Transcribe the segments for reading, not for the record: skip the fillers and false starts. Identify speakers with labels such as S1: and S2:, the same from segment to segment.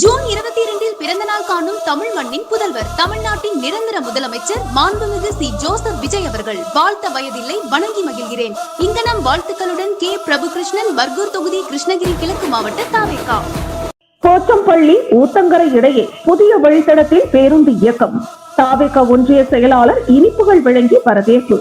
S1: June 22 பிறந்த நாள் காணும் தமிழ் மண்ணின் புதல்வர் தமிழ்நாட்டின் நிரந்தர முதலமைச்சர் மாண்புமிகு சி ஜோசப் விஜய் அவர்கள் வாழ்த்த வயதில்லை வணங்கி மகிழ்கிறேன். இங்கனம் வாழ்த்துக்களுடன் கே பிரபுகிருஷ்ணன், பர்கூர் தொகுதி, கிருஷ்ணகிரி கிழக்கு மாவட்ட தாவேகா.
S2: போச்சம்பள்ளி ஊத்தங்கரை இடையே புதிய வழித்தடத்தில் பேருந்து இயக்கம். தாவேகா ஒன்றிய செயலாளர் இனிப்புகள் வழங்கி வரவேற்பு.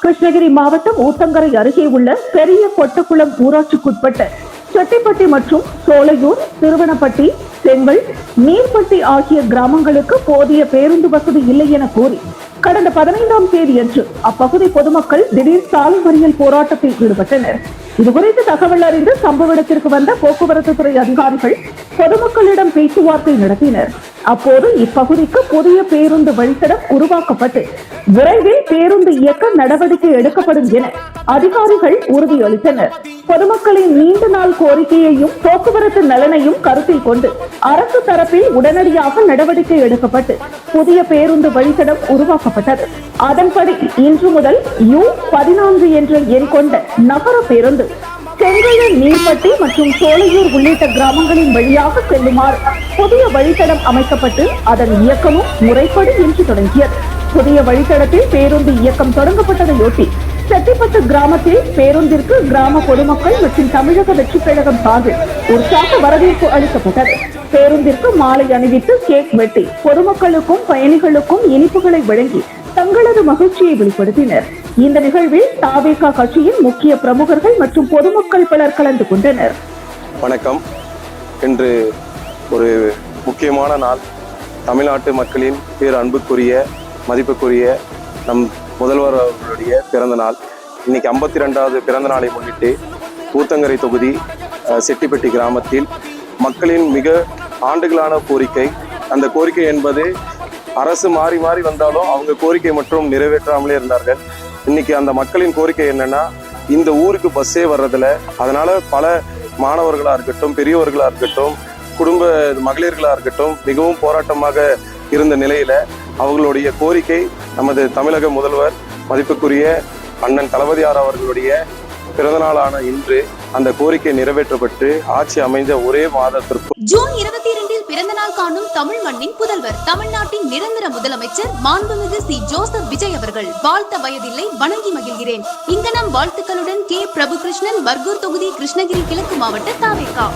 S2: கிருஷ்ணகிரி மாவட்டம் ஊத்தங்கரை அருகே உள்ள பெரிய கொட்டக்குளம் ஊராட்சிக்குட்பட்ட செட்டிப்பட்டி மற்றும் சோலையூர், திருவனப்பட்டி, செங்கல், நீர்பட்டி ஆகிய கிராமங்களுக்கு போதிய பேருந்து வசதி இல்லை என கூறி கடந்த 15ஆம் தேதியன்று அப்பகுதி பொதுமக்கள் திடீர் சாலை மறியல் போராட்டத்தில் ஈடுபட்டனர். இதுகுறித்து தகவல் அறிந்து சம்பவ இடத்திற்கு வந்த போக்குவரத்து துறை அதிகாரிகள் பொதுமக்களிடம் பேச்சுவார்த்தை நடத்தினர். அப்போது இப்பகுதிக்கு புதிய பேருந்து வழித்தடம் உருவாக்கப்பட்டு விரைவில் பேருந்து இயக்க நடவடிக்கை எடுக்கப்படும் என அதிகாரிகள் உறுதியளித்தனர். பொதுமக்களின் நீண்ட நாள் கோரிக்கையையும் போக்குவரத்து நலனையும் கருத்தில் கொண்டு அரசு தரப்பில் உடனடியாக நடவடிக்கை எடுக்கப்பட்டு புதிய பேருந்து வழித்தடம் உருவாக்கப்பட்டது. அதன்படி இன்று முதல் U14 என்ற எண் கொண்ட நகர பேருந்து செங்கல், நீர்பட்டி மற்றும் சோலையூர் உள்ளிட்ட கிராமங்களின் வழியாக செல்லுமாறு புதிய வழித்தடம் அமைக்கப்பட்டு அதன் இயக்கமும் முறைப்படி இன்று தொடங்கியது. புதிய வழித்தடத்தில் பேருந்து இயக்கம் தொடங்கப்பட்டதையொட்டி செட்டிப்பட்டு கிராமத்தில் பேருந்திற்கு கிராம பொதுமக்கள் மற்றும் தமிழக வெற்றி கழகம் சார்பில் உற்சாக வரவேற்பு அளிக்கப்பட்டது. பேருந்திற்கு மாலை அணிவித்து கேக் வெட்டி பொதுமக்களுக்கும் பயணிகளுக்கும் இனிப்புகளை வழங்கி தங்களது மகிழ்ச்சியை வெளிப்படுத்தினர். இந்த நிகழ்வில் தாவேகா கட்சியின் முக்கிய பிரமுகர்கள் மற்றும் பொதுமக்கள் பலர் கலந்து கொண்டனர்.
S3: வணக்கம். இன்று ஒரு முக்கியமான நாள். தமிழ்நாட்டு மக்களின் பேர் அன்புக்குரிய, மதிப்புக்குரிய நம் முதல்வர் அவர்களுடைய பிறந்த நாள். இன்னைக்கு 52வது பிறந்த நாளை முன்னிட்டு ஊத்தங்கரை தொகுதி செட்டிப்பட்டி கிராமத்தில் மக்களின் மிக ஆண்டுகளான கோரிக்கை, அந்த கோரிக்கை என்பது அரசு மாறி மாறி வந்தாலும் அவங்க கோரிக்கை மற்றும் நிறைவேற்றாமலே இருந்தார்கள். இன்னைக்கு அந்த மக்களின் கோரிக்கை என்னன்னா, இந்த ஊருக்கு பஸ்ஸே வர்றதில்ல. அதனால பல மாணவர்களா இருக்கட்டும், பெரியவர்களா இருக்கட்டும், குடும்ப மகளிர்களா இருக்கட்டும் மிகவும் போராட்டமாக இருந்த நிலையில அவர்களுடைய கோரிக்கை நமது தமிழக முதல்வர் மதிப்புக்குரிய அண்ணன் தளபதியார் அவர்களுடைய பிறந்தநாளான இன்று அந்த கோரிக்கை நிறைவேற்றப்பட்டு ஆட்சி அமைந்த ஒரே மாதத்திற்கு
S1: ஜூன் 22 பிறந்த நாள் காணும் தமிழ் மண்ணின் புதல்வர் தமிழ்நாட்டின் நிரந்தர முதலமைச்சர் மாண்புமிகு சி ஜோசப் விஜய் அவர்கள் வாழ்த்த வயதில்லை வணங்கி மகிழ்கிறேன். இங்கனம் வாழ்த்துக்களுடன் கே பிரபுகிருஷ்ணன், பர்கூர் தொகுதி, கிருஷ்ணகிரி கிழக்கு மாவட்ட தாவேகா.